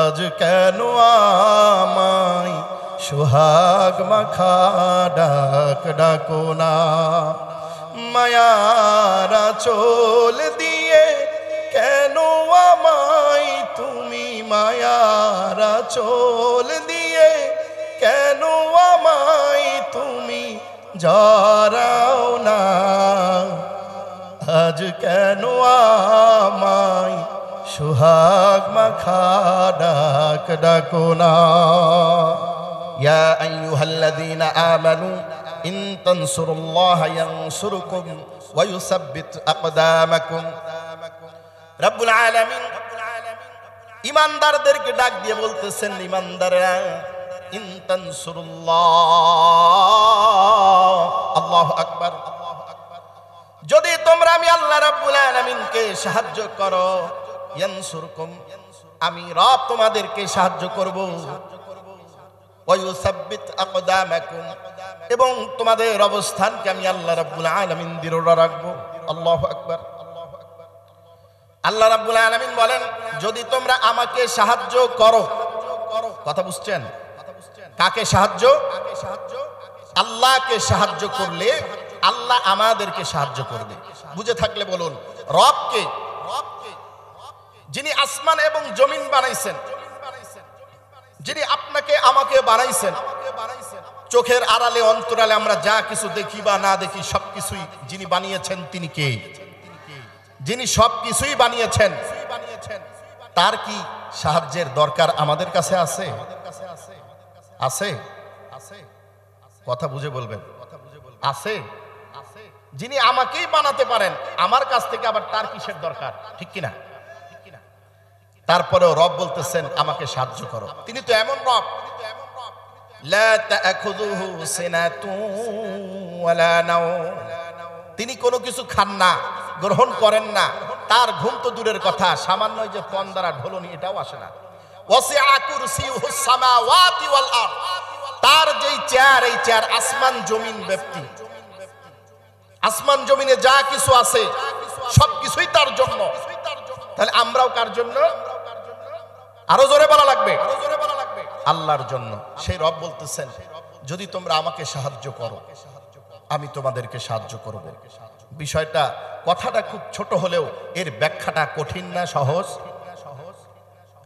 আজ কেন আমায় সোহাগ মাখা ডাক ডাকো না, মায়ারা চোল দিয়ে কেন আমায় তুমি মায়ারা চোল দিয়ে কেন আমায় তুমি জড়াও না, আজ কেন আমায় সোহাগ মাখা ডাক ডাকো না। ইয়া আইয়ুহাল্লাযীনা আমানু ইন তানসুরুল্লাহা ইয়ানসুরকুম ওয়া ইউসাব্বিত আকদামাকুম। রব্বুল আলামিন ঈমানদারদেরকে ডাক দিয়ে বলতেছেন, ঈমানদাররা ইন তানসুরুল্লাহ, আল্লাহু আকবার, যদি তোমরা আমি আল্লাহ রাব্বুল আলামিনকে সাহায্য করো, ইয়ানসুরকুম, আমি রব তোমাদেরকে সাহায্য করব, ওয়া ইউসাব্বিত আকদামাকুম, এবং তোমাদের অবস্থানকে আমি আল্লাহ রাব্বুল আলামিন দৃঢ় রাখবো। আল্লাহু আকবার। আল্লাহ রাব্বুল আলামিন বলেন, যদি তোমরা আমাকে সাহায্য করো, কথা বুঝছেন? কাকে সাহায্য? আল্লাহকে সাহায্য করলে আল্লাহ আমাদেরকে সাহায্য করবে। বুঝে থাকলে বলুন, রবকে, যিনি আসমান এবং জমিন বানাইছেন, যিনি আপনাকে আমাকে বানাইছেন, চোখের আড়ালে অন্তরালে আমরা যা কিছু দেখি বা না দেখি সবকিছুই যিনি বানিয়েছেন তিনি কে? যিনি সবকিছুই বানিয়েছেন, তার কি সাহায্যের দরকার আমাদের কাছে আছে? আছে? কথা বুঝে বলবেন, আছে? যিনি আমাকেই বানাতে পারেন, আমার কাছ থেকে আবার তার কিসের দরকার? ঠিক কিনা? তারপরেও রব বলতেছেন আমাকে সাহায্য করো। তিনি তো এমন রব, লা তাখুযুহু সিনাতুন ওয়ালা নাওম, তিনি কোনো কিছু খান না, গ্রহণ করেন না, তার ঘুম তো দূরের কথা, সামান্য যে ফোন দ্বারা ঢোলনি এটাও আসে না। ওয়াসিআ কুরসিয়ুহুস সামাওয়াতি ওয়াল আরদ, তার যেই চেয়ার, এই চেয়ার আসমান জমিন ব্যাপ্তি, আসমান জমিনে যা কিছু আছে সবকিছুই তার জন্য। তাহলে আমরাও কার জন্য? আরো জোরে বলা লাগবে, আল্লাহর জন্য। সেই রব বলতেছেন, যদি তোমরা আমাকে সাহায্য করো আমি তোমাদেরকে সাহায্য করব। বিষয়টা, কথাটা খুব ছোট হলেও এর ব্যাখ্যাটা কঠিন না সহজ?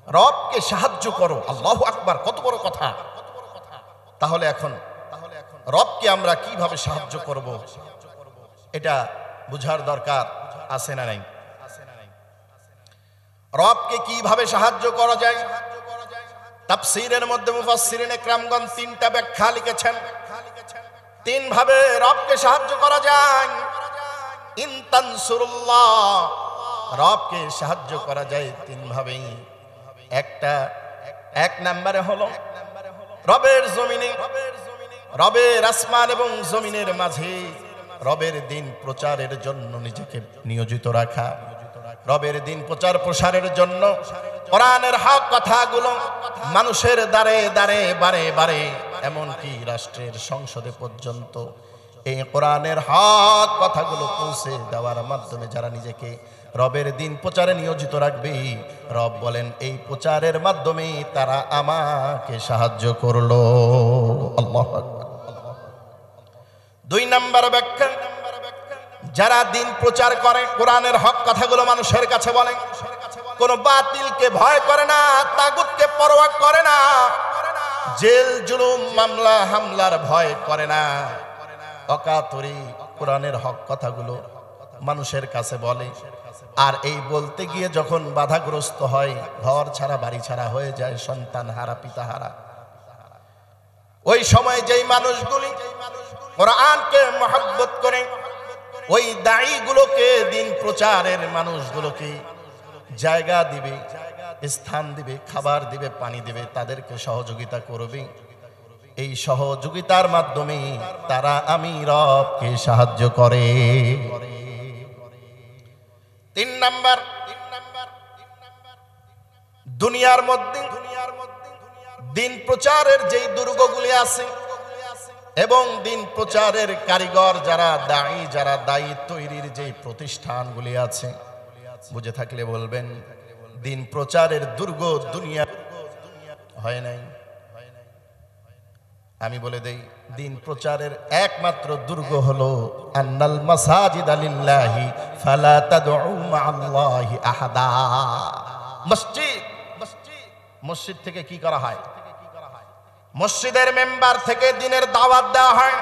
রবকে সাহায্য করো, আল্লাহু আকবার, কত বড় কথা। তাহলে এখন রবকে আমরা কিভাবে সাহায্য করব এটা বুঝার দরকার আছে না নাই? রবকে কিভাবে সাহায্য করা যায়? তাফসীরের মধ্যে মুফাসসিরিন ইকরামগণ তিনটা ব্যাখ্যা লিখেছেন। তিন ভাবে রবকে সাহায্য করা যায়। ইন তানসুরুল্লাহ, রবকে সাহায্য করা যায় তিন ভাবেই। এক নম্বরে হলো রবের জমিনে, রবের আসমান এবং জমিনের মাঝে রবের দিন প্রচারের জন্য নিজেকে নিয়োজিত রাখা, রবের দিন প্রচার প্রসারের জন্য কোরআনের হক কথাগুলো মানুষের দ্বারে দ্বারে বারে বারে, এমনকি রাষ্ট্রের সংসদে পর্যন্ত এই কোরআনের হক কথাগুলো পৌঁছে দেওয়ার মাধ্যমে যারা নিজেকে রবের দিন প্রচারে নিয়োজিত রাখবে, রব বলেন এই প্রচারের মাধ্যমে তারা আমাকে সাহায্য করলো। আল্লাহু আকবার। দুই নম্বর ব্যাখ্যা, যারা দিন প্রচার করে, কোরআনের হক কথাগুলো মানুষের কাছে বলে, কোন বাতিলকে ভয় করে না, তাগুতকে পরোয়া করে না, জেল জুলুম মামলা হামলার ভয় করে না, অকাতরে কোরআনের হক কথাগুলো মানুষের কাছে বলে। আর এই বলতে গিয়ে যখন বাধাগ্রস্ত হয়, ঘর ছাড়া বাড়ি ছাড়া হয়ে যায়, সন্তান হারা পিতা হারা, ওই সময় যেই মানুষগুলি কোরআনকে মহব্বত করে, ওই দায়ীগুলোকে, দিন প্রচারের মানুষগুলোকে জায়গা দিবে, স্থান দিবে, খাবার দিবে, পানি দিবে, তাদেরকে সহযোগিতা করবে। এই সহযোগিতার মাধ্যমে তারা আমি রবকে সাহায্য করে। তিন নাম্বার, দুনিয়ার মধ্যে দিন প্রচারের যেই দুর্গগুলি আছে এবং দিন প্রচারের কারিগর যারা, দায়ী যারা, দায়ী তৈরির যেই প্রতিষ্ঠানগুলি আছে, বুঝে থাকলে বলবেন, দিন প্রচারের দুর্গ দুনিয়া হয় নাই। আমি বলে দেই, দিন প্রচারের একমাত্র দুর্গ হলো আন্নাল মাসাজিদা লিল্লাহি ফালা তাদউ মাআল্লাহি আহাদা। মসজিদ থেকে কি করা হয়? মসজিদের মেম্বার থেকে দিনের দাওয়াত দেওয়া হয়,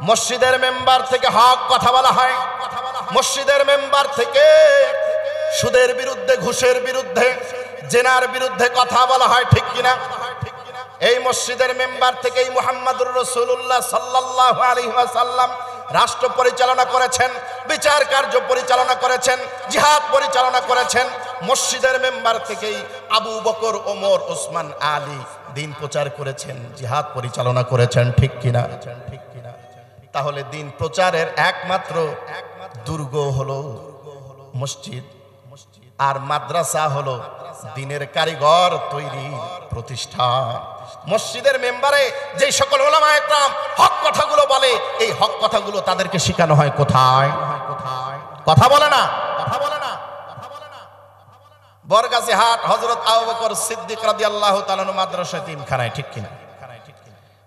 মসজিদের মেম্বার থেকে হক কথা বলা হয়, মসজিদের মেম্বার থেকে সুদের বিরুদ্ধে, ঘুষের বিরুদ্ধে, জেনার বিরুদ্ধে কথা বলা হয়, ঠিক কিনা? এই মসজিদের মেম্বার থেকেই মুহাম্মদুর রাসূলুল্লাহ সাল্লাল্লাহু আলাইহি ওয়াসাল্লাম রাষ্ট্র পরিচালনা করেছেন, বিচার কার্য পরিচালনা করেছেন, জিহাদ পরিচালনা করেছেন। মসজিদের মেম্বার থেকেই আবু বকর, ওমর, ওসমান, আলী দিন প্রচার করেছেন, জিহাদ পরিচালনা করেছেন, ঠিক কিনা? তাহলে দিন প্রচারের একমাত্র দুর্গ হলো মসজিদ, আর মাদ্রাসা হলো দিনের কারিগর তৈরি প্রতিষ্ঠান। মসজিদের মেম্বারে যে সকল উলামা একরাম হক কথাগুলো বলে, এই হক কথাগুলো তাদেরকে শেখানো হয় কোথায়? কথা বলে না, কথা বলে না। বরগাছি হাট হযরত আবু বকর সিদ্দিক রাদিয়াল্লাহু তাআলা মাদ্রাসা এতিমখানায়, ঠিক কিনা?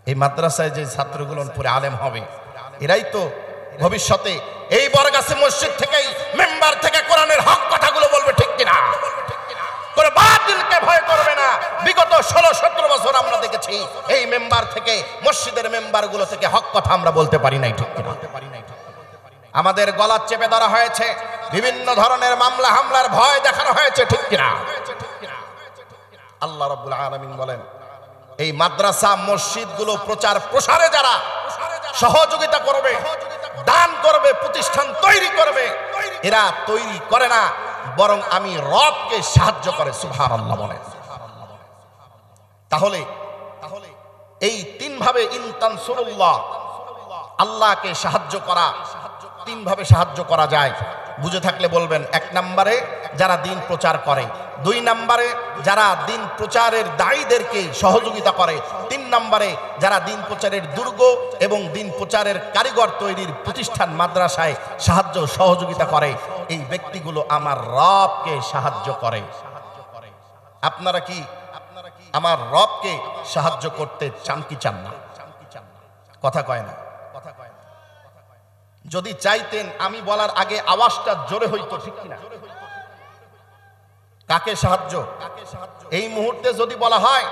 এই মাদ্রাসায় যে ছাত্রগুলো পরে আলেম হবে, এরাই তো ভবিষ্যতে এই বরগাছি মসজিদ থেকেই মেম্বার থেকে কোরআনের হক কথাগুলো বলবে, ঠিক কিনা? কোন বাতিলকে ভয় করবে না। বিগত 16-17 বছর আমরা দেখেছি এই মেম্বার থেকে, মসজিদের মেম্বারগুলো থেকে হক কথা আমরা বলতে পারি নাই, ঠিক কিনা? আমাদের গলা চেপে ধরা হয়েছে, বিভিন্ন ধরনের মামলা হামলার ভয় দেখানো হয়েছে, ঠিক কিনা? আল্লাহ রাব্বুল আলামিন বলেন, এই মাদ্রাসা মসজিদগুলো প্রচার প্রসারে যারা সহযোগিতা করবে, দান করবে, প্রতিষ্ঠান তৈরি করবে, এরা তৈরি করে না, বরং আমি রবকে সাহায্য করে। সুবহানাল্লাহ বলেন। তাহলে এই তিন ভাবে ইনতানসুরুল্লাহ, আল্লাহকে সাহায্য করা, তিন ভাবে সাহায্য করা যায়। বুঝে থাকলে বলবেন। 1 নম্বরে যারা দিন প্রচার করে, 2 নম্বরে যারা দিন প্রচারের দায়ীদেরকে সহযোগিতা করে, 3 নম্বরে যারা দিন প্রচারের দুর্গ এবং দিন প্রচারের কারিগর তৈরির প্রতিষ্ঠান মাদ্রাসায় সাহায্য সহযোগিতা করে, এই ব্যক্তিগুলো আমার রবকে সাহায্য করে। আপনারা কি আমার রবকে সাহায্য করতে চান কি চান না? কথা কয় না। যদি চাইতেন আমি বলার আগে আওয়াজটা জোরে হইতো, ঠিক কিনা? কাকে সাহায্য? এই মুহূর্তে যদি বলা হয়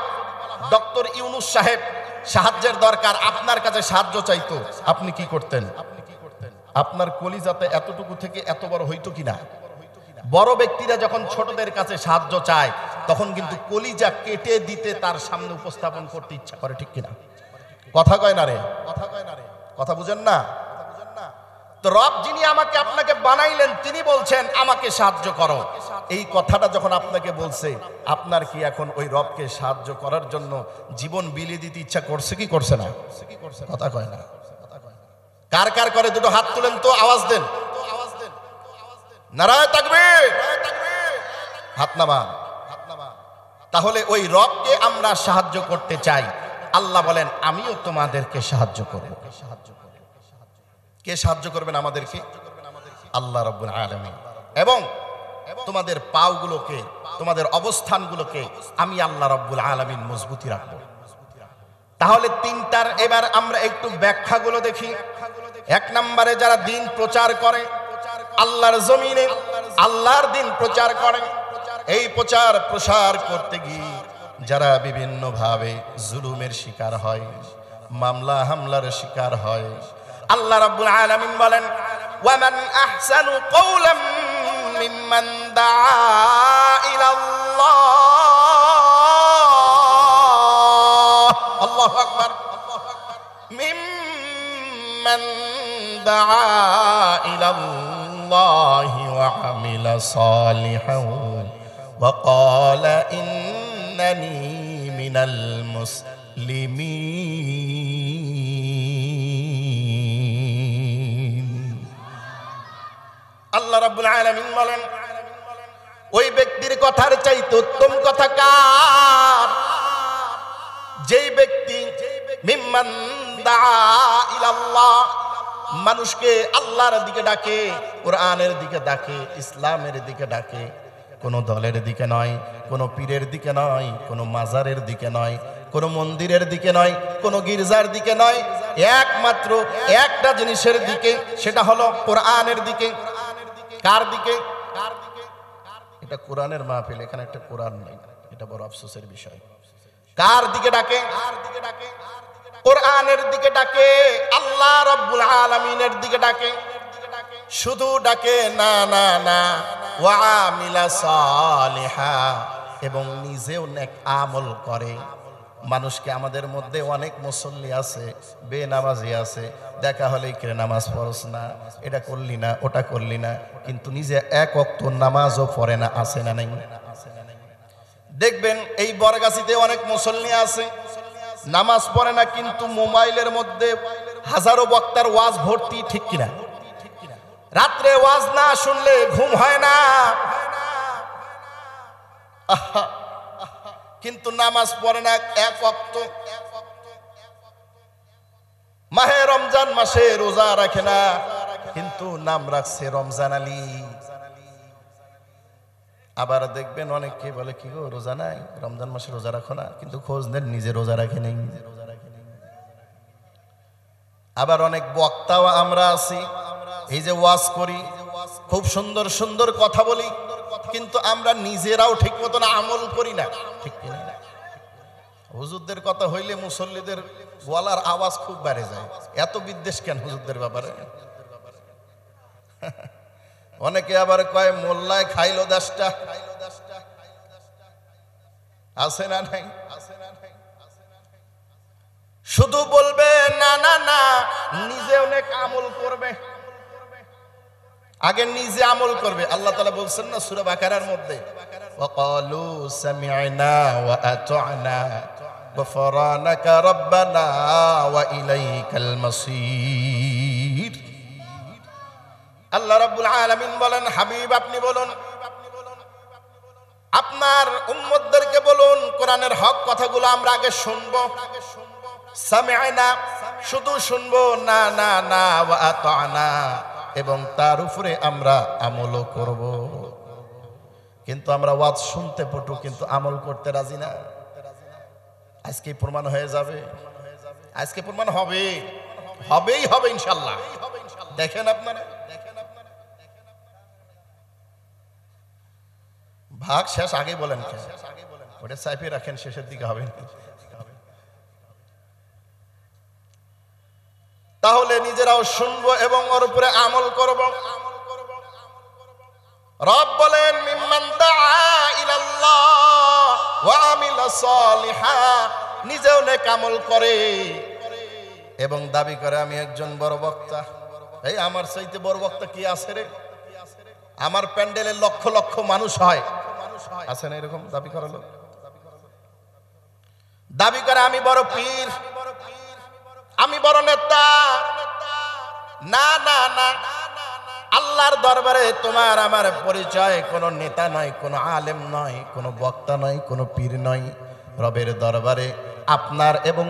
ডক্টর ইউনূস সাহেব সাহায্যের দরকার, আপনার কাছে সাহায্য চাইতো, আপনি কি করতেন? আপনার কলিজাতে এতটুকু থেকে এত বড় হইতো কিনা? বড় ব্যক্তিরা যখন ছোটদের কাছে সাহায্য চায়, তখন কিন্তু কলিজা কেটে দিতে তার সামনে উপস্থাপন করতে ইচ্ছা করে, ঠিক কিনা? কথা কয় না রে, কথা বুঝেন না? তো রব যিনি আমাকে আপনাকে বানাইলেন, তিনি বলছেন আমাকে সাহায্য করো। এই কথাটা যখন আপনাকে বলছে, আপনার কি এখন ওই রবকে সাহায্য করার জন্য জীবন বিলিয়ে দিতে ইচ্ছা করছে কি করছে না? কথা কয় না। কার কার করে দুটো হাত তুলেন তো, আওয়াজ দেন। নারায়ে তাকবীর, হাত নামান। তাহলে ওই রবকে আমরা সাহায্য করতে চাই। আল্লাহ বলেন আমিও তোমাদেরকে সাহায্য করব। কে সাহায্য করবেন আমাদেরকে? আল্লাহ রাব্বুল আলামিন। এবং তোমাদের পাওগুলোকে, তোমাদের অবস্থানগুলোকে আমি আল্লাহ রাব্বুল আলামিন মজবুতি রাখবো। তাহলে তিনটার এবার আমরা একটু ব্যাখ্যাগুলো দেখি। 1 নম্বরে যারা দিন প্রচার করে, আল্লাহর জমিনে আল্লাহর দিন প্রচার করে, এই প্রচার প্রসার করতে গিয়ে যারা বিভিন্ন ভাবে জুলুমের শিকার হয়, মামলা হামলার শিকার হয়, আল্লাহ রাব্বুল আলামিন বলেন ওয়ামান আহসানু কওলাম মিম্মান দাআ ইলাল্লাহ, আল্লাহু আকবার, মিম্মান দাআ ইলাল্লাহি ওয়া আমিলা সালিহান ওয়া ক্বালা ইন্নানি মিনাল মুসলিমিন। আল্লাহ রাব্বুল আলামিন বলেন ওই ব্যক্তির কথার চাইতে উত্তম কথা কার? যেই ব্যক্তি মিম্মান দাআ ইলাল্লাহ, মানুষকে আল্লাহর দিকে ডাকে, কোরআনের দিকে ডাকে, ইসলামের দিকে ডাকে, কোনো দলের দিকে নয়, কোনো পীরের দিকে নয়, কোনো মাজারের দিকে নয়, কোনো মন্দিরের দিকে নয়, কোনো গির্জার দিকে নয়, একমাত্র একটা জিনিসের দিকে, সেটা হলো কোরআনের দিকে। কার দিকে? এটা কোরআনের মাহফিল, এখানে একটা কোরআন নেই, এটা বড় আফসোসের বিষয়। কার দিকে ডাকে? কোরআনের দিকে ডাকে, আল্লাহ রাব্বুল আলামিনের দিকে ডাকে। শুধু ডাকে না, না, না, ওয়া আমিলা সালিহা, এবং নিজেও নেক আমল করে। মানুষকে, আমাদের মধ্যে অনেক মুসল্লি আছে, বেনামাজি আছে, দেখা হলেই কে নামাজ পড়ছ না, এটা করলি না, ওটা করলি না, কিন্তু নিজে এক ওয়াক্ত নামাজও পড়ে না। আছে না নাই? দেখবেন এই বরগাছিতে অনেক মুসল্লি আছে, নামাজ পড়ে না, কিন্তু মোবাইলের মধ্যে হাজারো বক্তার ওয়াজ ভর্তি, ঠিক কিনা? রাত্রে ওয়াজ না শুনলে ঘুম হয় না, কিন্তু নামাজ পড়ে না এক ওয়াক্ত। মাহে রমজান মাসে রোজা রাখে না, কিন্তু নাম রাখছে রমজান আলী। আবার দেখবেন অনেকে বলে, কি গো রোজা নাই, রমজান মাসে রোজা রাখো না, কিন্তু খোঁজ নেন নিজে রোজা রাখে নেই। আবার অনেক বক্তাও আমরা আছি, এই যে ওয়াজ করি, খুব সুন্দর সুন্দর কথা বলি, কিন্তু আমরা নিজেরাও ঠিক মতন আমল করি না, ঠিক কিনা? হুজুরদের কথা হইলে মুসল্লিদের গলার আওয়াজ খুব বেড়ে যায়। এত বিদ্বেষ কেন হুজুরদের ব্যাপারে? অনেকে আবার কয় মোল্লায় খাইলো 10টা, আছে না নাই? শুধু বলবে না, না, না, নিজে অনেক আমল করবে, আগে নিজে আমল করবে। আল্লাহ তাআলা বলছেন না সূরা বাকারার মধ্যে, ওয়াকালু সামি'না ওয়া আতা'না গফরানাকা রাব্বানা ওয়া ইলাইকাল মাসির। আল্লাহ রাব্বুল আলামিন বলেন, হাবিব আপনি বলুন, আপনার উম্মতদেরকে বলুন, কোরআনের হক কথাগুলো আমরা আগে শুনবো। সামি'না, শুধু শুনবো না, না, না, ওয়া আতা'না, এবং তার উপরে আমরা আমলও করব। কিন্তু আমরা ওয়াজ শুনতে পটু, কিন্তু আমল করতে রাজি না। আজকে প্রমাণ হয়ে যাবে, আজকে প্রমাণ হবে, হবেই হবে ইনশাআল্লাহ। দেখেন আপনারা, ভাগ শেষ আগে বলেন, ওটা চাইপে রাখেন, শেষের দিকে হবে। তাহলে নিজেরাও শুনবো এবং ওর উপরে আমল করব। রব বলেন, মিম্মান দাআ ইলাল্লাহ ওয়া আমিলা সালিহা, নিজেও নেক আমল করে এবং দাবি করে আমি একজন বড় বক্তা। এই আমার চাইতে বড় বক্তা কি আছে রে? আমার প্যান্ডেলে লক্ষ লক্ষ মানুষ হয়, আছে না এরকম দাবি করা লোক? দাবি করে আমি বড় পীর, আমি বড় নেতা। না, না, না, আল্লাহর দরবারে তোমার আমার পরিচয় কোনো নেতা নয়, কোনো আলেম নয়, কোনো বক্তা নয়, কোনো পীর নয়। রবের দরবারে আপনার এবং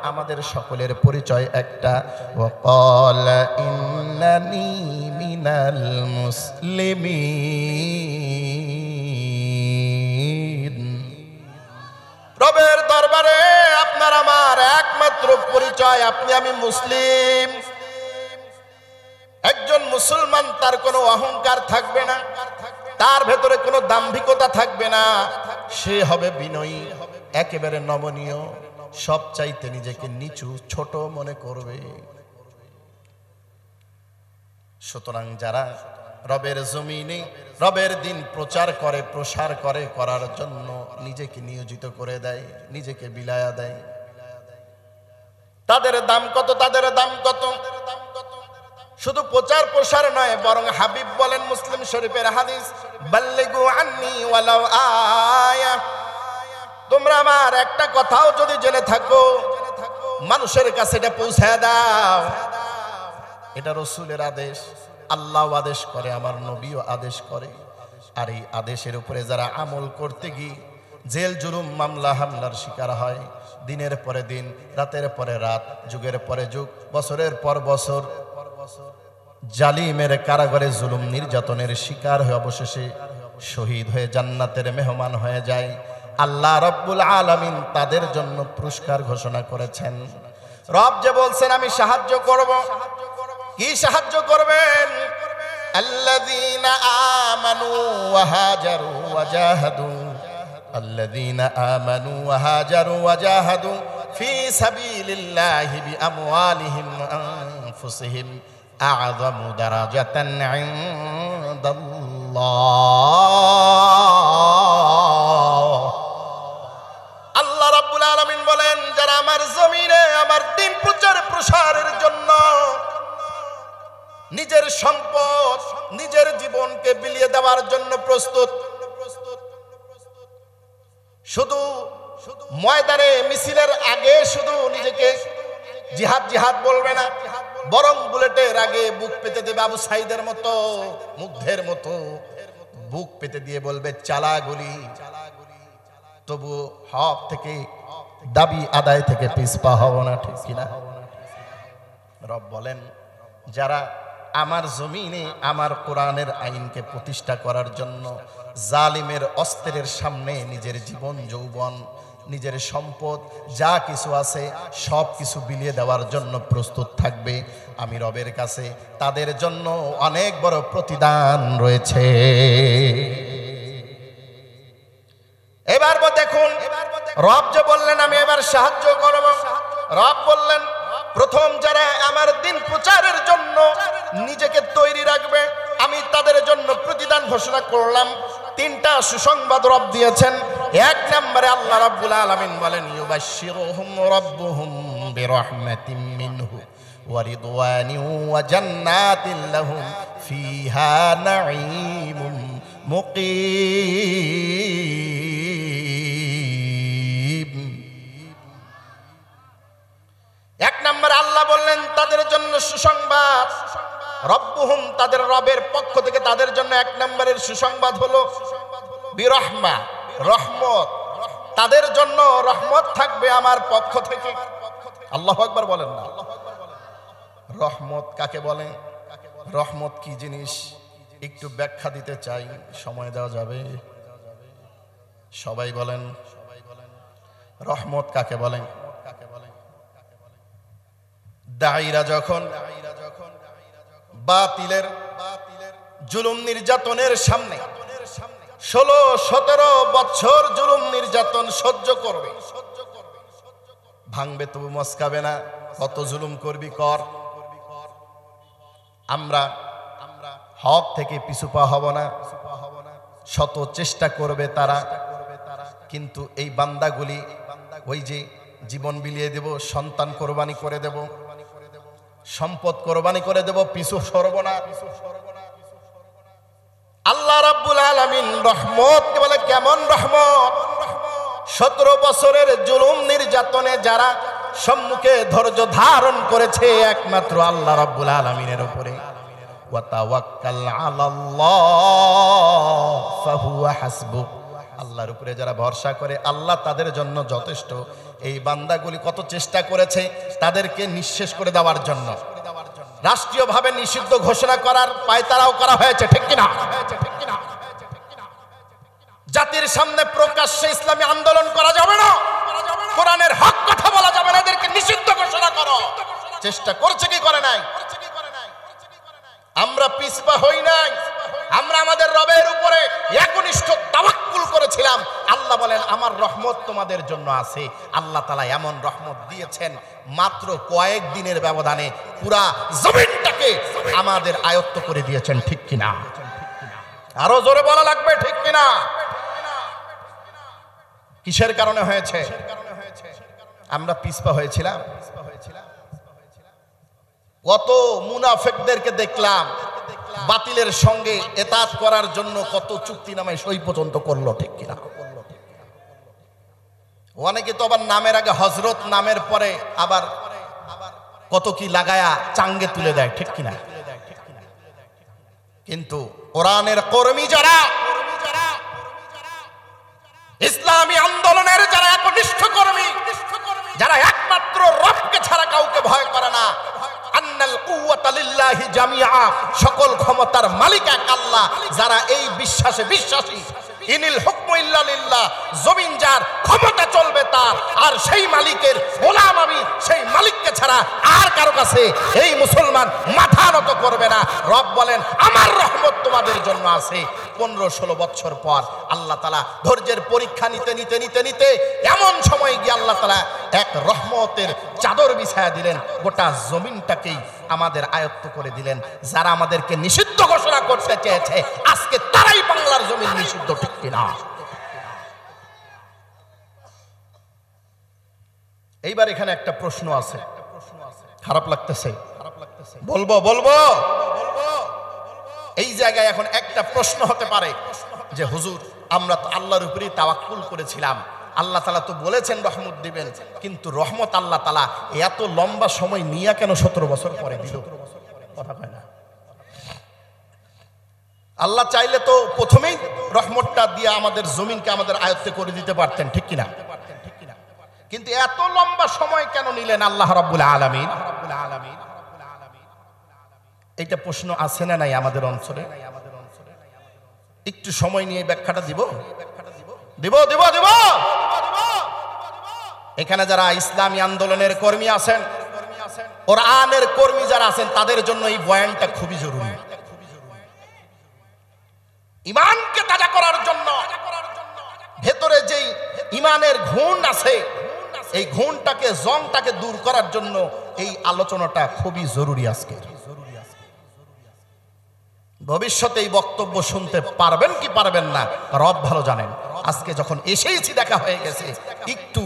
আমাদের সকলের পরিচয় একটা, ওয়াকালা ইন্নানি মিনাল মুসলিমিন। রবের দরবারে আপনার আমার একমাত্র পরিচয় আপনি আমি মুসলিম। একজন মুসলমান, তার কোনো অহংকার থাকবে না, তার ভেতরে কোনো দাম্ভিকতা থাকবে না, সে হবে বিনয়ী, একেবারে নমনীয়, সব চাইতে নিজেকে নিচু ছোট মনে করবে। সুতরাং যারা রবের জমিনে রবের দিন প্রচার করে, প্রসার করে, করার জন্য নিজেকে নিয়োজিত করে দেয়, নিজেকে বিলায়া দেয়, তাদের দাম কত, তাদের দাম কত। শুধু প্রচার প্রসার নয়, বরং হাবিব বলেন, মুসলিম শরীফের হাদিস, বাল্লিগু আন্নি ওয়ালাউ আয়া, তোমরা আমার একটা কথাও যদি জেনে থাকো, মানুষের কাছে এটা পৌঁছায় দাও। এটা রাসূলের আদেশ, আল্লাহ আদেশ করে, আমার নবীও আদেশ করে। আর এই আদেশের উপরে যারা আমল করতে গিয়ে জেল জুলুম মামলা হামলার শিকার হয়, দিনের পরে দিন, রাতের পরে রাত, যুগের পরে যুগ, বছরের পর বছর জালিমের কারাগারে জুলুম নির্যাতনের শিকার হয়ে অবশেষে শহীদ হয়ে জান্নাতের মেহমান হয়ে যায়, আল্লাহ রাব্বুল আলামিন তাদের জন্য পুরস্কার ঘোষণা করেছেন। রব যে বলছেন আমি সাহায্য করব, কি সাহায্য করবেন? আল্লাযীনা আমানু ওয়া হাজারু ওয়া জাহাদু, আল্লাযীনা আমানু ওয়া হাজারু ওয়া জাহাদু ফি সাবিলিল্লাহি বিআমওয়ালিহিম ওয়া আনফুসিহিম আ'যামু দারাজাতান ইনদাল্লাহ। আল্লাহ রাব্বুল আলামিন বলেন, যারা আমার জমিনে আমার দ্বীন প্রচার প্রসারের জন্য নিজের সম্পদ নিজের জীবনকে বিলিয়ে দেওয়ার জন্য প্রস্তুত, শুধু ময়দানে মিছিলের আগে শুধু নিজেকে জিহাদ জিহাদ বলবে না, বরং বুলেটের আগে বুক পেতে দেবে আবু সাইদের মতো, মুগ্ধের মতো বুক পেতে দিয়ে বলবে চালা গুলি, তবু হক থেকে দাবি আদায় থেকে পিছপা হব না, ঠিক কিনা? রব বলেন, যারা আমার জমিনে আমার কোরআনের আইনকে প্রতিষ্ঠা করার জন্য জালিমের অস্ত্রের সামনে নিজের জীবন যৌবন নিজের সম্পদ যা কিছু আছে সব কিছু বিলিয়ে দেওয়ার জন্য প্রস্তুত থাকবে, আমি রবের কাছে তাদের জন্য অনেক বড় প্রতিদান রয়েছে। এবার দেখুন, রব যে বললেন আমি এবার সাহায্য করব, রব বললেন প্রথম যারা আমার দ্বীন প্রচারের জন্য নিজেকে তৈরি রাখবে আমি তাদের জন্য প্রতিদান ঘোষণা করলাম। তিনটা সুসংবাদ রব দিয়েছেন। এক নম্বরে আল্লাহ রাব্বুল আলামিন বলেন, ইউবাশশিরুহুম রাব্বুহুম বিরহমাতিম মিনহু ওয়া রিদওয়ানিন ওয়া জান্নাতিন লাহুম ফিহা নাঈমুম মুকিম। এক নম্বরে আল্লাহ বললেন তাদের জন্য সুসংবাদ, রব্বুহুম তাদের রবের পক্ষ থেকে তাদের জন্য এক নম্বরের সুসংবাদ হলো বিরহমা, রহমত। তাদের জন্য রহমত থাকবে আমার পক্ষ থেকে। আল্লাহু আকবার বলেন না। রহমত কাকে বলে? রহমত কি জিনিস একটু ব্যাখ্যা দিতে চাই, সময় দেওয়া যাবে? সবাই বলেন রহমত কাকে বলেন? দায়ীরা যখন বাতিলের জুলুম নির্যাতনের সামনে 16-17 বছর জুলুম নির্যাতন সহ্য করবে, ভাঙবে তবু মস্কাবে না, কত জুলুম করবি কর, আমরা হক থেকে পিছুপা হব না, শত চেষ্টা করবে তারা। কিন্তু এই বান্দাগুলি ওই যে জীবন বিলিয়ে দেব, সন্তান কোরবানি করে দেব, সম্পদ কোরবানি করে দেব, পিছু সরব না। আল্লাহ রাব্বুল আলামিন রহমত বলে কেমন রহমত? 17 বছরের জুলুম নির্যাতনে যারা সম্মুখে ধৈর্য ধারণ করেছে একমাত্র আল্লাহ রাব্বুল আলামিনের উপরে, ওয়া তাওয়াক্কাল আলাল্লাহ ফাহুয়া হাসবুক, আল্লাহর উপরে যারা ভরসা করে আল্লাহ তাদের জন্য যথেষ্ট। এই বান্দাগুলি কত চেষ্টা করেছে তাদেরকে নিঃশেষ করে দেওয়ার জন্য, রাষ্ট্রীয়ভাবে নিষিদ্ধ ঘোষণা করার পায়তারাও করা হয়েছে, ঠিক কিনা? জাতির সামনে প্রকাশ্যে ইসলামী আন্দোলন করা যাবে না, কোরআনের হক কথা বলা যাবে না, এদেরকে নিষিদ্ধ ঘোষণা করো। চেষ্টা করছে কি করে নাই? আমরা পিছপা হই নাই, আমরা আমাদের রবের উপরে একনিষ্ঠ তাওয়াক্কুল করেছিলাম। আল্লাহ বলেন আমার রহমত তোমাদের জন্য আছে। আল্লাহ তাআলা এমন রহমত দিয়েছেন মাত্র কয়েক দিনের ব্যবধানে পুরা জমিনটাকে আমাদের আয়ত্ত করে দিয়েছেন, ঠিক কিনা? আরো জোরে বলা লাগবে, ঠিক কিনা? কিসের কারণে হয়েছে? আমরা পিছপা হয়েছিলাম। কত মুনাফিকদেরকে দেখলাম বাতিলের সঙ্গে এতাত করার জন্য কত চুক্তিনামায় সই পর্যন্ত করলো, ঠিক কিনা? অনেকে তো আবার নামের আগে হযরত, নামের পরে আবার কত কি লাগায়া চাঙ্গে তুলে দেয়, ঠিক কিনা? কিন্তু কোরআনের কর্মী যারা, ইসলামী আন্দোলনের যারা একনিষ্ঠ কর্মী, যারা একমাত্র রবকে ছাড়া কাউকে ভয় করে না, আন্নাল কুওয়াতা লিল্লাহি জামিআ, সকল ক্ষমতার মালিক মালিক এক আল্লাহ। যারা এই বিশ্বাসে বিশ্বাসী, ইনিল হুকমু ইল্লা লিল্লাহ, জমিন যার, ক্ষমতা চলবে তার, আর সেই মালিকের গোলাম আমি, সেই মালিককে ছাড়া আর কারো কাছে এই মুসলমান মাথা নত করবে না। রব বলেন আমার রহমত তোমাদের জন্য আছে। 15-16 বছর পর আল্লাহ তাআলা ধৈর্যের পরীক্ষা নিতে নিতে নিতে নিতে এমন সময় গিয়ে আল্লাহ তাআলা এক রহমতের চাদর বিছায়া দিলেন, গোটা জমিনটাকেই আমাদের আয়ত্ত করে দিলেন। যারা আমাদেরকে নিষিদ্ধ ঘোষণা করতে চেয়েছে আজকে তারাই বাংলার জমিন নিষিদ্ধ, ঠিক কিনা? এইবার এখানে একটা প্রশ্ন আছে, খারাপ লাগতেছে, বলবো বলবো এই জায়গায় এখন একটা প্রশ্ন হতে পারে যে হুজুর আমরা তো আল্লাহর উপরেই তাওয়াক্কুল করেছিলাম, আল্লাহ তাআলা তো বলেছেন রহমত দিবেন, কিন্তু রহমত আল্লাহ তাআলা এত লম্বা সময় নিয়ে কেন 17 বছর পরে দিল? কথা কয় না। আল্লাহ চাইলে তো প্রথমেই রহমতটা দিয়ে আমাদের জমিনকে আমাদের আয়ত্তে করে দিতে পারতেন, ঠিক কিনা? কিন্তু এত লম্বা সময় কেন নিলেন আল্লাহ রাব্বুল আলামিন? এইটা প্রশ্ন আছে না নাই আমাদের অঞ্চলে? একটু সময় নিয়ে ব্যাখ্যাটা দিব দিব দিব দিব এখানে যারা ইসলামী আন্দোলনের কর্মী আছেন, কোরআনের কর্মী যারা আছেন, তাদের জন্য এই বয়ানটা খুবই জরুরি। ঈমানকে তাজা করার জন্য, ভেতরে যেই ঈমানের ঘুণ আছে এই ঘুণটাকে, জংটাকে দূর করার জন্য এই আলোচনাটা খুবই জরুরি আজকে। ভবিষ্যতে এই বক্তব্য শুনতে পারবেন কি পারবেন না রব ভালো জানেন। আজকে যখন এসেইছি, দেখা হয়ে গেছে, একটু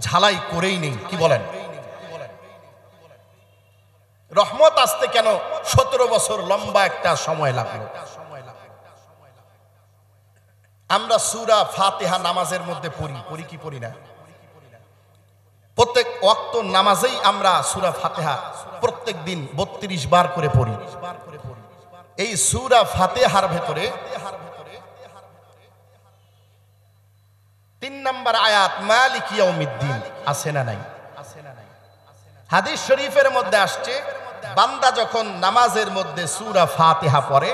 ঝালাই করেই নেই, কি বলেন? রহমত আসতে কেন 17 বছর লম্বা একটা সময় লাগলো? আমরা সূরা ফাতিহা নামাজের মধ্যে পড়ি কি পড়ি না? প্রত্যেক ওয়াক্ত নামাজেই আমরা সূরা ফাতিহা প্রত্যেক দিন 32 বার করে পড়ি। এই সূরা ফাতিহার ভেতরে 3 নম্বর আয়াত মালিক ইয়াউমিদ্দিন আছে না নাই? হাদিস শরীফের মধ্যে আসছে, বান্দা যখন নামাজের মধ্যে সূরা ফাতিহা পড়ে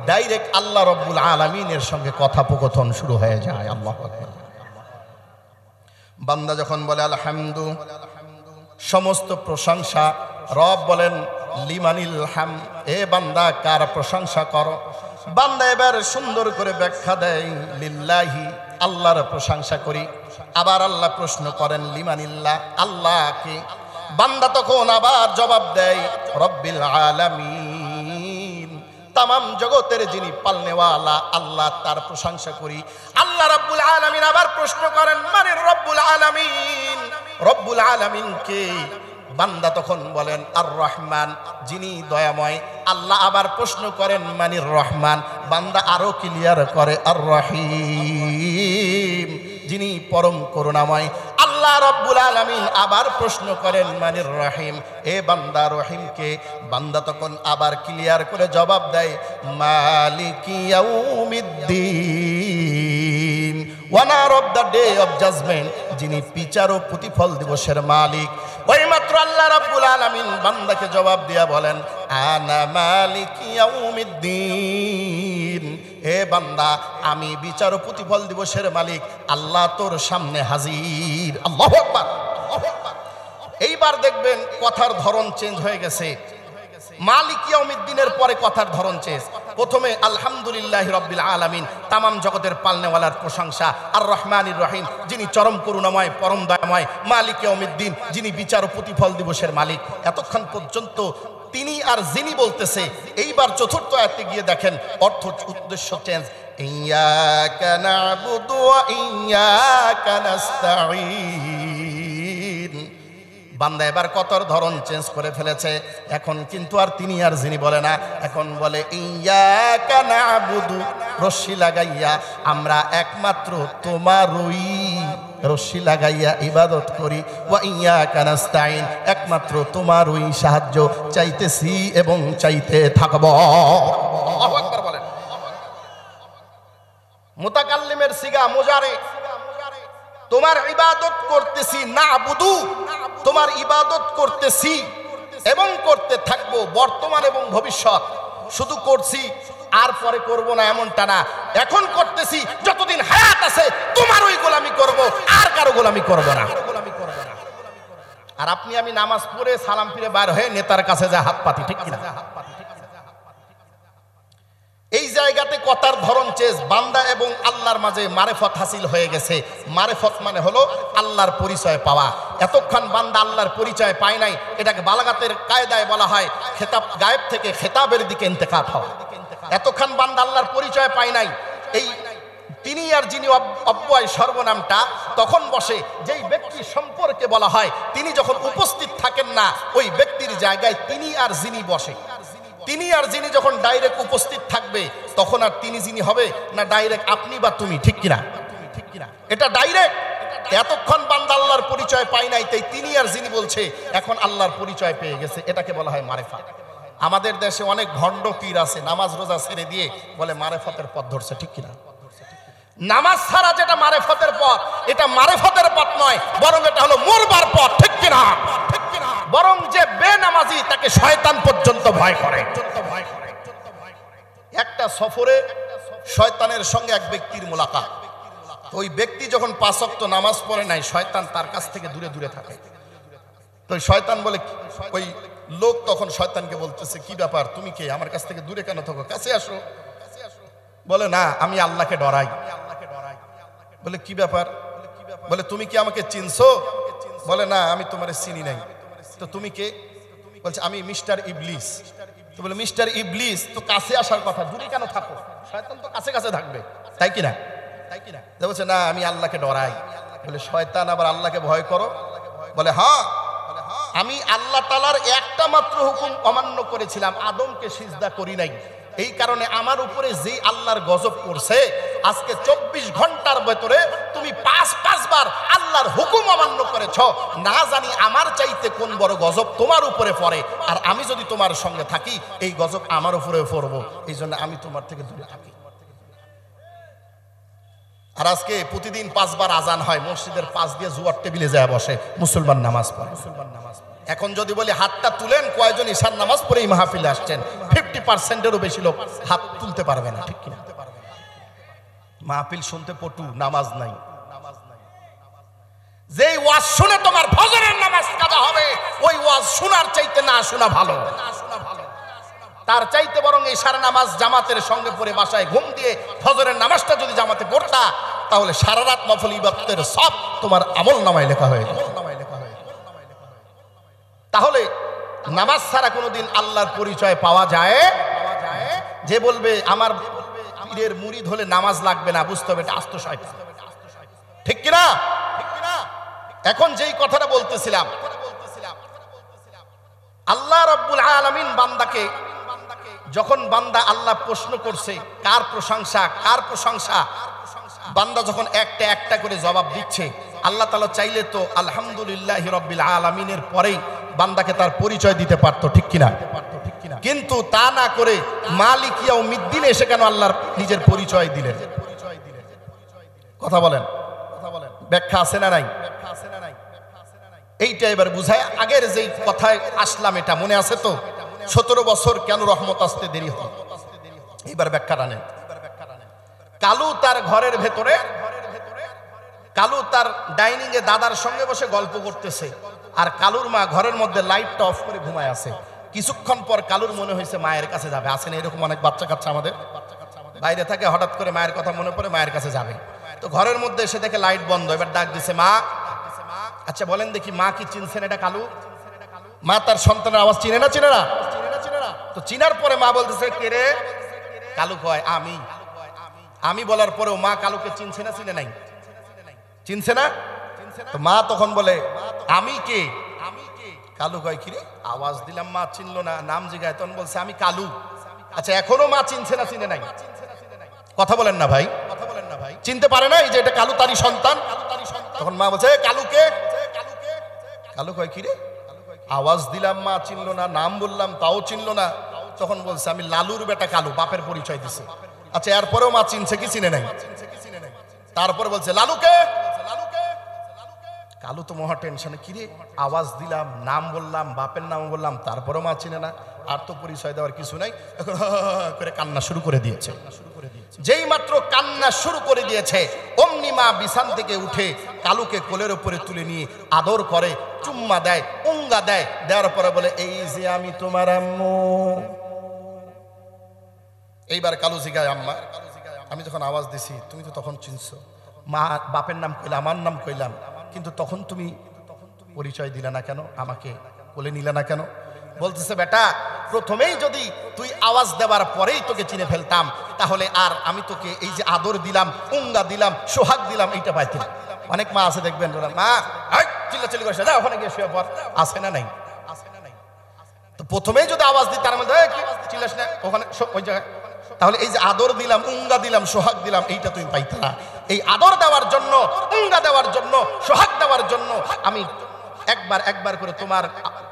ডাইরেক্ট আল্লাহ রাব্বুল আলামিনের সঙ্গে কথোপকথন শুরু হয়ে যায়। আল্লাহু আকবার। বান্দা যখন বলে আলহামদু, সমস্ত প্রশংসা, রব বলেন লিমানিল হাম, এ বান্দা কার প্রশংসা করো? বান্দা এবার সুন্দর করে ব্যাখ্যা দেয় লিল্লাহি, আল্লাহর প্রশংসা করি। আবার আল্লাহ প্রশ্ন করেন লিমানিল্লাহ, আল্লাহকে। বান্দা তখন আবার জবাব দেয় রব্বিল আলামিন, তামাম জগতের যিনি পালনেওয়ালা আল্লাহ, তার প্রশংসা করি। আল্লাহ রাব্বুল আলামিন আবার প্রশ্ন করেন মানে রব্বুল আলামিন, রব্বুল আলামিন কে? বান্দা তখন বলেন আর রহমান, যিনি দয়াময়। আল্লাহ আবার প্রশ্ন করেন মানির রহমান। বান্দা আরো ক্লিয়ার করে আর রহিম, যিনি পরম করুণাময়। আল্লাহ রাব্বুল আলামিন আবার প্রশ্ন করেন মানির রহিম, এ বান্দা রহিমকে? বান্দা তখন আবার ক্লিয়ার করে জবাব দেয় মালিকি ইয়াউমিদ্দিন, owner of the day of judgement, যিনি বিচার ও প্রতিফল দিবসের মালিক। ওই মাত্র আল্লাহ রাব্বুল আলামিন বান্দাকে জবাব দিয়া বলেন আনা মালিকি ইয়াউমিদ্দিন, হে বান্দা আমি বিচার ও প্রতিফল দিবসের মালিক, আল্লাহ তোর সামনে হাজির। আল্লাহু আকবার। এইবার দেখবেন কথার ধরন চেঞ্জ হয়ে গেছে। মালিক ইয়াউমিদ্দিনের পরে কথার ধরন চেঞ্জ। প্রথমে আলহামদুলিল্লাহি রাব্বিল আলামিন, তামাম জগতের পালনেওয়ালার প্রশংসা। আর রহমানির রহিম, যিনি চরম করুণাময় পরম দয়াময়। মালিক ইয়াউমিদ্দিন, যিনি বিচার ও প্রতিফল দিবসের মালিক। এতক্ষণ পর্যন্ত তিনি আর যিনি বলতেছে। এইবার চতুর্থ আয়াতে গিয়ে দেখেন অর্থ উদ্দেশ্য চেঞ্জ। ইয়াকা না'বুদু ওয়া ইয়াকা নাস্তাঈন। বান্দা এবার কতর ধরন চেঞ্জ করে ফেলেছে। এখন কিন্তু আর তিনি আর যিনি বলে না, এখন বলে ইয়াকা না'বুদু, রশি লাগাইয়া আমরা একমাত্র তোমারই রশি লাগাইয়া ইবাদত করি। ওয়া ইয়াকা নাস্তাঈন, একমাত্র তোমারই সাহায্য চাইতেছি এবং চাইতে থাকব। আল্লাহু আকবার বলেন। মুতাকাল্লিমের সিগা মুজারে, তোমার ইবাদত করতেছি, না'বুদু তোমার ইবাদত করতেছি এবং করতে থাকবো, বর্তমান এবং ভবিষ্যৎ। শুধু করছি আর পরে করব না এমনটা না, এখন করতেছি, যতদিন হায়াত আছে তোমার ওই গোলামি করব, আর কারো গোলামি করব না। আর আপনি আমি নামাজ পড়ে সালাম ফিরে বার হয়ে নেতার কাছে যা হাত পাতি, ঠিক কিনা? এই জায়গাতে কথার ধরন চেঞ্জ। বান্দা এবং আল্লাহর মাঝে মারেফত হাসিল হয়ে গেছে। মারেফত মানে হলো আল্লাহর পরিচয় পাওয়া। এতক্ষণ বান্দা আল্লাহর পরিচয় পায় নাই, এটাকে বালাগাতের কায়দায় বলা হয় খেতাব, গায়েব থেকে খেতাবের দিকে ইন্তেকাল হওয়া। এতক্ষণ বান্দা আল্লাহর পরিচয় পায় নাই, এই তিনি আর যিনি অব্যয় সর্বনামটা তখন বসে যেই ব্যক্তি সম্পর্কে বলা হয় তিনি যখন উপস্থিত থাকেন না, ওই ব্যক্তির জায়গায় তিনি আর যিনি বসে। তিনি আর যিনি যখন ডাইরেক্ট উপস্থিত থাকবে তখন আর তিনি যিনি হবে না, ডাইরেক্ট আপনি বা তুমি, ঠিক কিনা? এটা ডাইরেক্ট। এতক্ষণ বান্দা আল্লাহর পরিচয় পায় নাই, তাই তিনি আর যিনি বলছে, এখন আল্লাহর পরিচয় পেয়ে গেছে, এটাকে বলা হয় মারেফাত। আমাদের দেশে অনেক ভণ্ড পীর আছে, নামাজ রোজা ছেড়ে দিয়ে বলে মারেফতের পথ ধরছে, ঠিক কিনা? নামাজ ছাড়া যেটা মারেফতের পথ, এটা মারেফতের পথ নয়, বরং এটা হলো মরবার পথ, ঠিক কিনা? বরং যে বেনামাজি তাকে শয়তান পর্যন্ত ভয় করে। একটা সফরে শয়তানের সঙ্গে এক ব্যক্তির মোলাকাত। ওই ব্যক্তি যখন 5 ওয়াক্ত নামাজ পড়ে নাই, শয়তান তার কাছ থেকে দূরে দূরে থাকে। তো শয়তান বলে, ওই লোক তখন শয়তানকে বলতেছে, কি ব্যাপার, তুমি কে, আমার কাছ থেকে দূরে কেন থাকো, কাছে আসো। বলে, না আমি আল্লাহকে ডরাই। বলে, কি ব্যাপার? বলে, তুমি কি আমাকে চিনছো? বলে, না আমি তোমারে চিনি নাই। তো তুমি কে? বলছে, আমি মিস্টার ইবলিস। তো বলে, মিস্টার ইবলিস তো কাছে আসার কথা, দূরে কেন থাকো? শয়তান তো কাছে কাছে থাকবে, তাই কিনা? বলছে, না আমি আল্লাহকে ডরাই। বলে, শয়তান আবার আল্লাহকে ভয় করো? বলে, হ্যাঁ আমি আল্লাহ তাআলার একটা মাত্র হুকুম অমান্য করেছিলাম, আদমকে সিজদা করি নাই। এই কারণে আমার উপরে যে আল্লাহর গজব করছে, আজকে 24 ঘন্টার ভেতরে তুমি 5 বার আল্লাহর হুকুম অমান্য করেছো। না জানি আমার চাইতে কোন বড় গজব তোমার উপরে পড়ে, আর আমি যদি তোমার সঙ্গে থাকি এই গজব আমার উপরে পড়বো, এই জন্য আমি তোমার থেকে দূরে থাকি। আর আজকে প্রতিদিন 5 বার আজান হয়, মসজিদের পাশ দিয়ে জুয়ার টেবিলে যায় বসে মুসলমান নামাজ পড়ে। এখন যদি বলি হাতটা তুলেন, কয়জন ঈশার নামাজ পড়ে এই মাহফিলে আসছেন? 50%-এরও বেশি লোক হাত তুলতে পারবে না, ঠিক কিনা? মাহফিল শুনতে পটু, নামাজ নাই। যেই ওয়াজ শুনে তোমার ফজরের নামাজ কাজা হবে, ওই ওয়াজ শোনার চাইতে না শোনা ভালো। তার চাইতে বরং ঈশার নামাজ জামাতের সঙ্গে পড়ে বাসায় ঘুম দিয়ে ফজরের নামাজটা যদি জামাতে পড়তা, তাহলে সারা রাত নফল ইবাদতের সব তোমার আমল নামায় লেখা হয়ে যেত। তাহলে নামাজ ছাড়া কোনোদিন আল্লাহর পরিচয় পাওয়া যায়? যে বলবে আমার পীরের মুরিদ হলে নামাজ লাগবে না, বুঝতে হবে এটা আস্ত শয়তান, ঠিক কিনা? এখন যেই কথাটা বলতেছিলাম, আল্লাহ রাব্বুল আলামিন বান্দাকে যখন বান্দা আল্লাহ প্রশ্ন করছে কার প্রশংসা, কার প্রশংসা, বান্দা যখন একটা একটা করে জবাব দিচ্ছে, আল্লাহ তাআলা চাইলে তো আলহামদুলিল্লাহি রাব্বিল আলামিনের পরেই বান্দাকে তার পরিচয় দিতে পারতো, ঠিক কিনা? কিন্তু তা না করে মালিক ইয়াউমিদ্দিন এসে কেন আল্লাহর নিজের পরিচয় দিলেন? কথা বলেন, ব্যাখ্যা আছে না নাই? এইটা এবার বুঝায়। আগের যেই কথায় আসলাম এটা মনে আছে তো? 17 বছর কেন রহমত আসতে দেরি হয়? এইবার ব্যাখ্যাটা নেন। কালু তার ঘরের ভেতরে, কালু তার ডাইনিং এ দাদার সঙ্গে বসে গল্প করতেছে, আর কালুর মা ঘরের মধ্যে লাইটটা অফ করে ঘুমায় আছে। কিছুক্ষণ পর কালুর মনে হয়েছে মায়ের কাছে যাবে। আসেন এরকম অনেক বাচ্চা কাচ্চা আমাদের বাইরে থাকে, হঠাৎ করে মায়ের কথা মনে পড়ে মায়ের কাছে যাবে। তো ঘরের মধ্যে এসে দেখে লাইট বন্ধ। এবার ডাক দিছে, মা। আচ্ছা বলেন দেখি, মা কি চিনছেন এটা কালু? মা তার সন্তানের আওয়াজ চিনে না, চিনে না? তো চিনার পরে মা বলতেছে, কে রে? কালু কয়, আমি। আমি বলার পরেও মা কালুকে চিনছে না, চিনে নাই? চিনছে না। তো মা তখন বলে, আমি কে? কালু কয়, কি রে, আওয়াজ দিলাম মা চিনলো না, নাম জিগায়, তখন বলছে আমি কালু। আচ্ছা এখনো মা চিনছে না, চিনে নাই? কথা বলেন না ভাই, চিনতে পারে না এই যে এটা কালু তারই সন্তান। তখন মা বলছে, কালুকে? কালু কয়, কি রে, আওয়াজ দিলাম মা চিনলো না, নাম বললাম তাও চিনলো না। তখন বলছে, আমি লালুর বেটা কালু, বাপের পরিচয় দিছে। আচ্ছা এরপরেও মা চিনছে কি চিনে নাই? তারপরে বলছে, লালুকে? কালু তো মহা টেনশনে, কি রে, আওয়াজ দিলাম, নাম বললাম, বাপের নাম বললাম, তারপরেও মা চিনে না। আর তো পরিচয় দেওয়ার কিছু নাই, এখন করে কান্না শুরু করে দিয়েছে। যেই মাত্র কান্না শুরু করে দিয়েছে অমনি মা বিছান থেকে উঠে কালুকে কোলের উপরে তুলে নিয়ে আদর করে, চুম্মা দেয়, উঙ্গা দেয়, দেওয়ার পরে বলে এই যে আমি তোমার আম্মু। এইবার কালু জিগায় আম্মা, আমি যখন আওয়াজ দিছি তুমি তো তখন চিনছো, মা বাপের নাম কইলাম, আমার নাম কইলাম, কিন্তু তখন তুমি পরিচয় দিলে না কেন, আমাকে কোলে নিলে না কেন? বলতেছে বেটা, প্রথমেই যদি তুই আওয়াজ দেওয়ার পরেই তোকে চিনে ফেলতাম তাহলে আর আমি তোকে এই যে আদর দিলাম, উঙ্গা দিলাম, সোহাগ দিলাম, এইটা পাইতাম। অনেক মা আছে দেখবেন, মা চিল্লাচিল্লি করছে, যা ওখানে গিয়ে শুয়ে পড়, আছে না নাই? তো প্রথমেই যদি আওয়াজ দিই তার মধ্যে কি চিল্লাস না ওখানে ওই জায়গায়, তাহলে এই যে আদর দিলাম, উঙ্গা দিলাম, সোহাগ দিলাম, এইটা তুমি পাইতে না। এই আদর দেওয়ার জন্য, উঙ্গা দেওয়ার জন্য, সোহাগ দেওয়ার জন্য আমি একবার একবার করে তোমার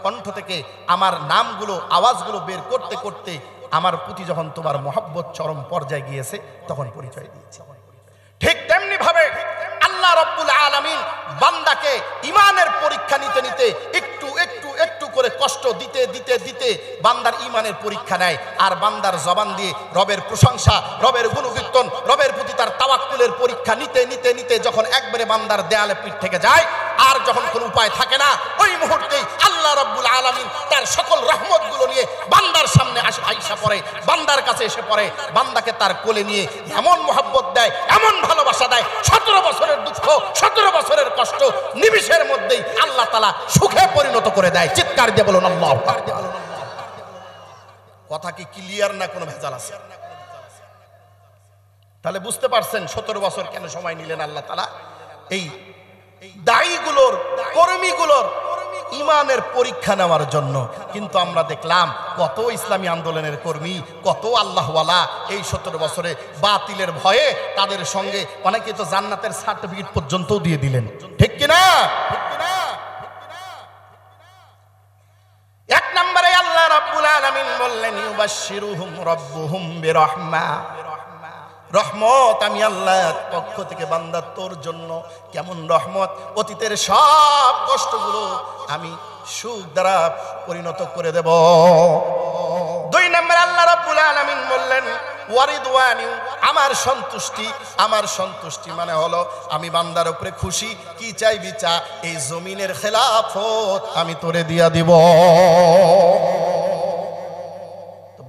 কণ্ঠ থেকে আমার নামগুলো, আওয়াজগুলো বের করতে করতে আমার প্রতি যখন তোমার মহব্বত চরম পর্যায়ে গিয়েছে তখন পরিচয় দিয়েছে। ঠিক তেমনি ভাবে আল্লাহ রাব্বুল আলামিন বান্দাকে ঈমানের পরীক্ষা নিতে নিতে একটু একটু একটু করে কষ্ট দিতে দিতে দিতে বান্দার ঈমানের পরীক্ষা নেয়। আর বান্দার জবান দিয়ে রবের প্রশংসা, রবের গুণকীর্তন, রবের প্রতি তার তাওয়াক্কুলের পরীক্ষা নিতে নিতে নিতে যখন একবারে বান্দার দেয়ালে পিঠ থেকে যায়, আর যখন কোনো উপায় থাকে না, ওই মুহূর্তেই আল্লাহ রাব্বুল আলামিন তার সকল রহমতগুলো নিয়ে বান্দার সামনে আইসা পড়ে, বান্দার কাছে এসে পড়ে, বান্দাকে তার কোলে নিয়ে এমন মহব্বত দেয়, এমন ভালোবাসা দেয়, 17 বছরের দুঃখ, 17 বছরের কষ্ট নিমিষের মধ্যেই আল্লাহ তাআলা সুখে পরিণত করে দেয়। চিৎকার দিয়ে বলুন আল্লাহু আকবার। কথা কি ক্লিয়ার না কোনো ভেজাল আছে? তাহলে বুঝতে পারছেন 17 বছর কেন সময় নিলেন আল্লাহ তাআলা এই দায়ীগুলোর, কর্মীগুলোর ঈমানের পরীক্ষা নেওয়ার জন্য। কিন্তু আমরা দেখলাম কত ইসলামী আন্দোলনের কর্মী, কত আল্লাহওয়ালা এই 17 বছরে বাতিলের ভয়ে তাদের সঙ্গে অনেকে তো জান্নাতের সার্টিফিকেট পর্যন্ত দিয়ে দিলেন, ঠিক কিনা? এক নম্বরে আল্লাহ রাব্বুল আলামিন বললেন ইউবাশশিরুহুম রাব্বুহুম বিরহমা, রহমত আমি আল্লাহ পক্ষ থেকে বান্দা তোর জন্য কেমন রহমত, অতীতের সব কষ্টগুলো আমি সুখ দ্বারা পরিণত করে দেব। 2 নম্বর আল্লাহ রাব্বুল আলামিন বললেন ওয়ারিদওয়ানি, আমার সন্তুষ্টি, আমার সন্তুষ্টি মানে হলো আমি বান্দার উপরে খুশি, কি চাইবি চা, এই জমিনের খেলাফত আমি তোরে দিয়া দিব।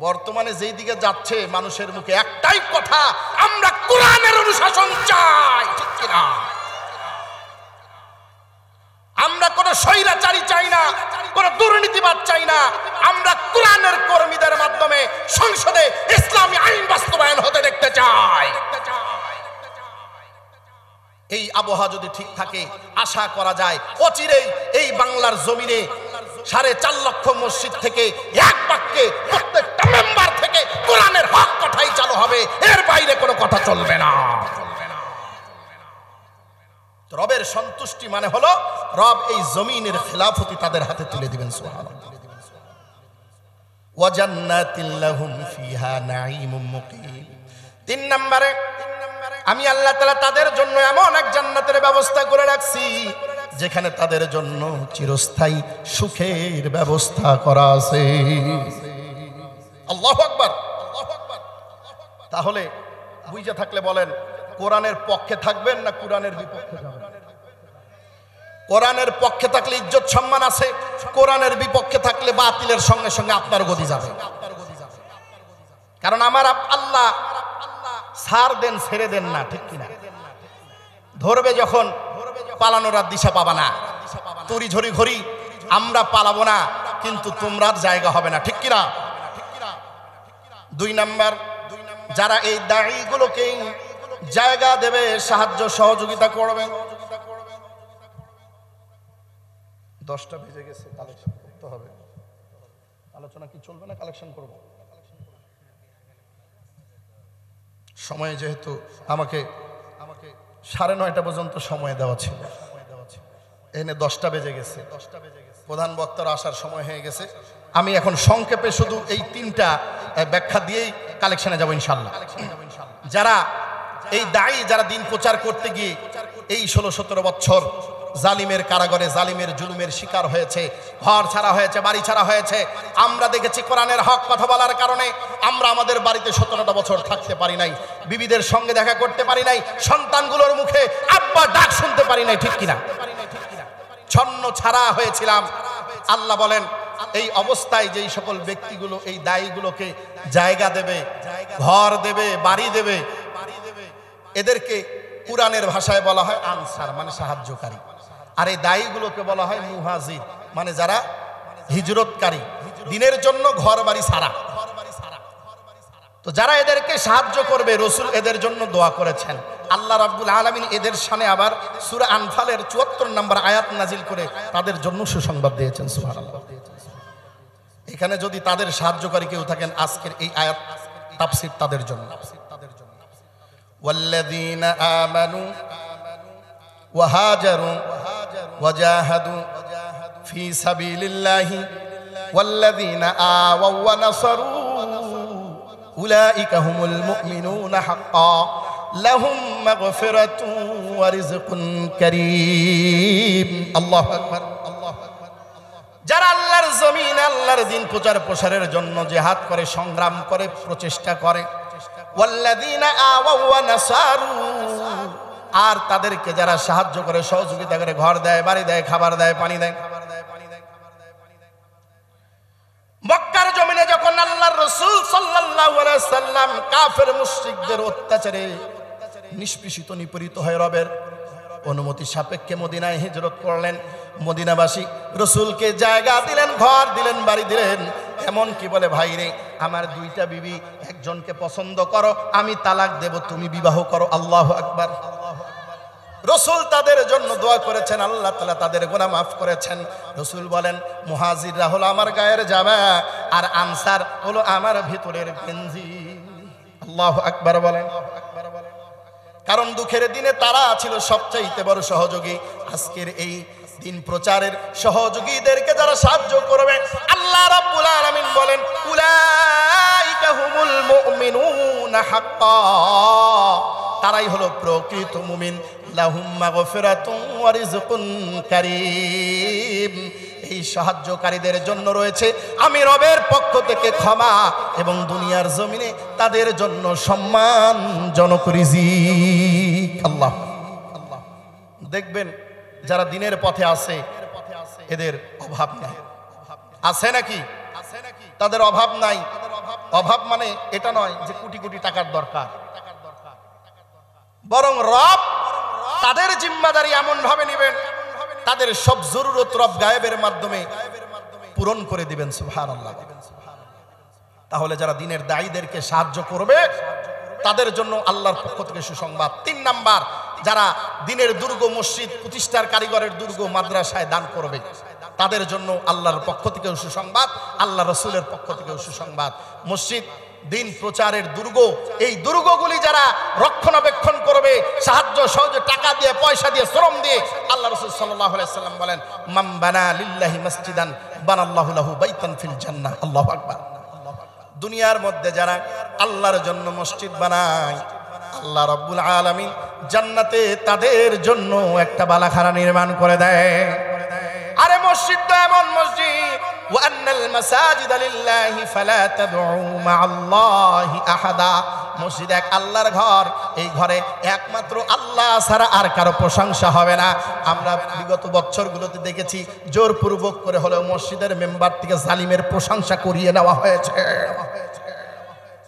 বর্তমানে যেই দিকে যাচ্ছে মানুষের মুখে একটাই কথা, আমরা কোরআনের অনুশাসন চাই, ঠিক কিনা? আমরা কোন স্বৈরাচারী চাই না, কোন দুর্নীতিবাদ চাই না, আমরা কোরআনের কর্মীদের মাধ্যমে সংসদে ইসলামী আইন বাস্তবায়ন হতে দেখতে চাই। এই আবহাওয়া যদি ঠিক থাকে আশা করা যায় অচিরেই এই বাংলার জমিনে 4.5 লক্ষ মসজিদ থেকে এক বাক্যে প্রত্যেকটা মেম্বার থেকে কোরআনের হক কথাই চালু হবে, এর বাইরে কোনো কথা চলবে না। রবের সন্তুষ্টি মানে হলো রব এই জমিনের খেলাফতি তাদের হাতে তুলে দিবেন, সুবহানাল্লাহ। ওয়া জান্নাতিল লাহুম ফিহা নাঈমুম মুকিম। 3 নম্বরে আমি আল্লাহ তাআলা তাদের জন্য এমন এক জান্নাতের ব্যবস্থা করে রাখছি যেখানে তাদের জন্য চিরস্থায়ী সুখের ব্যবস্থা করা আছে। আল্লাহু আকবার, আল্লাহু আকবার। তাহলে বুঝে থাকলে বলেন কোরআনের পক্ষে থাকবেন না কোরআনের বিপক্ষে যাবেন? কোরআনের পক্ষে থাকলে ইজ্জত সম্মান আছে, কোরআনের বিপক্ষে থাকলে বাতিলের সঙ্গে সঙ্গে আপনার গদি যাবে। কারণ আমার আল্লাহ ছাড় দেন ছেড়ে দেন না, ঠিক কিনা? ধরবে যখন পালানোর আর দিশা পাবা না, তরি ঝরি ঘড়ি আমরা পালাবো না, কিন্তু তোমরা জায়গা হবে না, ঠিক কিনা? 2 নাম্বার, যারা এই দাড়িগুলোকে জায়গা দেবে, সাহায্য সহযোগিতা করবে। 10টা বেজে গেছে, কালেকশন করতে হবে। আলোচনা কি চলবে না কালেকশন করব? সময় যেহেতু আমাকে 9:30 পর্যন্ত সময় দেওয়া ছিল, এখানে 10টা বেজে গেছে, প্রধান বক্তার আসার সময় হয়ে গেছে। আমি এখন সংক্ষেপে শুধু এই 3টা ব্যাখ্যা দিয়েই কালেকশনে যাব ইনশাআল্লাহ। যারা এই দায়ী, যারা দিন প্রচার করতে গিয়ে এই 16-17 বছর জালিমের কারাগারে জালিমের জুলুমের শিকার হয়েছে, ঘর ছাড়া হয়েছে, বাড়ি ছাড়া হয়েছে। আমরা দেখেছি কোরআনের হক কথা বলার কারণে আমরা আমাদের বাড়িতে 17টা বছর থাকতে পারি নাই, বিবিদের সঙ্গে দেখা করতে পারি নাই, সন্তানগুলোর মুখে আব্বা ডাক শুনতে পারি নাই, ঠিক কিনা? ছন্ন ছাড়া হয়েছিলাম। আল্লাহ বলেন এই অবস্থায় যেই সকল ব্যক্তিগুলো এই দায়ীগুলোকে জায়গা দেবে, ঘর দেবে, বাড়ি দেবে, এদেরকে কুরআনের ভাষায় বলা হয় আনসার, মানে সাহায্যকারী। আর এই দায়ীগুলোকে বলা হয় মুহাজির, মানে যারা হিজরতকারী, দিনের জন্য ঘর বাড়ি ছাড়া। তো যারা এদেরকে সাহায্য করবে, রাসূল এদের জন্য দোয়া করেছেন। আল্লাহ রাব্বুল আলামিন এদের শানে আবার সূরা আনফালের 74 নম্বর আয়াত নাজিল করে তাদের জন্য সুসংবাদ দিয়েছেন। সুবহানাল্লাহ। এখানে যদি তাদের সাহায্যকারী কেউ থাকেন, আজকের এই আয়াত তাফসীর তাদের জন্য। ওয়াল্লাযীনা আমানু ওয়া হাজারু ওয়া জাহাদু ফি সাবিলিল্লাহি ওয়াল্লাযীনা আওয়াও ওয়া নাসারু উলাইকা হুমুল মুমিনুনা হাক্কান লাহুম মাগফিরাতুন ওয়া রিজকুন কারীম। আল্লাহু আকবার। যারা আল্লাহর জমিনে আল্লাহর দ্বীন প্রচার প্রসারের জন্য জিহাদ করে, সংগ্রাম করে, প্রচেষ্টা করে, ওয়াল্লাযীনা আওয়াও ওয়া নাসারু, আর তাদেরকে যারা সাহায্য করে, সহযোগিতা করে, ঘর দেয়, বাড়ি দেয়, খাবার দেয়, পানি দেয়। মক্কার জমিনে যখন আল্লাহর রাসূল সাল্লাল্লাহু আলাইহি সাল্লাম কাফের মুশরিকদের অত্যাচারে নিষ্পেষিত, নিপীড়িত হয়ে রবের অনুমতি সাপেক্ষে মদিনায় হিজরত করলেন। মদিনাবাসী রাসূলকে জায়গা দিলেন, ঘর দিলেন, বাড়ি দিলেন। এমন কি বলে, ভাই রে, আমার 2টা বিবি, একজনকে পছন্দ করো, আমি তালাক দেব, তুমি বিবাহ করো। আল্লাহু আকবার। রাসূল তাদের জন্য দোয়া করেছেন, আল্লাহ তাআলা তাদের গুনাহ মাফ করেছেন। রাসূল বলেন, মুহাজিররা হলো আমার গায়ের জামা, আর আনসার হলো আমার ভিতরের গেঞ্জি। আল্লাহু আকবার বলেন। কারণ দুঃখের দিনে তারা ছিল সবচাইতে বড় সহযোগী। আজকের এই দিন প্রচারের সহযোগীদেরকে যারা সাহায্য করবে, আল্লাহ রাব্বুল আলামিন বলেন উলাইকা হুমুল মুমিনুনা হাক্কান, তারাই হলো প্রকৃত মুমিন। লাহুম মাগফিরাতুন ওয়া রিজকুন কারীম, এই সাহায্যকারীদের জন্য রয়েছে আমি রবের পক্ষ থেকে ক্ষমা এবং দুনিয়ার জমিনে তাদের জন্য সম্মানজনক রিজিক। আল্লাহ দেখবেন যারা দিনের পথে আছে এদের অভাব নাই, আছে নাকি? তাদের অভাব নাই। অভাব মানে এটা নয় যে কোটি কোটি টাকার দরকার, বরং রব তাদের জিম্মাদারি এমন ভাবে নেবেন, তাদের সব জরুরত রব গায়েবের মাধ্যমে পূরণ করে দিবেন। সুবহানাল্লাহ। তাহলে যারা দিনের দায়ীদেরকে সাহায্য করবে তাদের জন্য আল্লাহর পক্ষ থেকে সুসংবাদ। 3 নাম্বার, যারা দিনের দুর্গ, মসজিদ প্রতিষ্ঠার কারিগরের দুর্গ, মাদ্রাসায় দান করবে তাদের জন্য আল্লাহর পক্ষ থেকেও সুসংবাদ, আল্লাহ রাসূলের পক্ষ থেকেও সুসংবাদ। মসজিদ দিন প্রচারের দুর্গ, এই দুর্গগুলি যারা রক্ষণাবেক্ষণ করবে, সাহায্য সহযোগ, টাকা দিয়ে, পয়সা দিয়ে, শ্রম দিয়ে, আল্লাহ রাসূল সাল্লাল্লাহু আলাইহি সাল্লাম বলেন মান বানা লিল্লাহি মসজিদান বানাল্লাহু লাহু বাইতান ফিল জান্নাহ। আল্লাহু আকবার। দুনিয়ার মধ্যে যারা আল্লাহর জন্য মসজিদ বানায়, আল্লাহ রাব্বুল আলামিন জান্নাতে তাদের জন্য একটা বালাখানা নির্মাণ করে দেয়। আরে মসজিদ তো এমন মসজিদ, ওয়া আন্নাল মাসাজিদা লিল্লাহি ফালা তাদউ মাআল্লাহি আহাদা, মসজিদ এক আল্লাহর ঘর, এই ঘরে একমাত্র আল্লাহ ছাড়া আর কারো প্রশংসা হবে না। আমরা বিগত বছরগুলোতে দেখেছি জোরপূর্বক করে হলেও মসজিদের মেম্বার থেকে জালিমের প্রশংসা করিয়ে নেওয়া হয়েছে।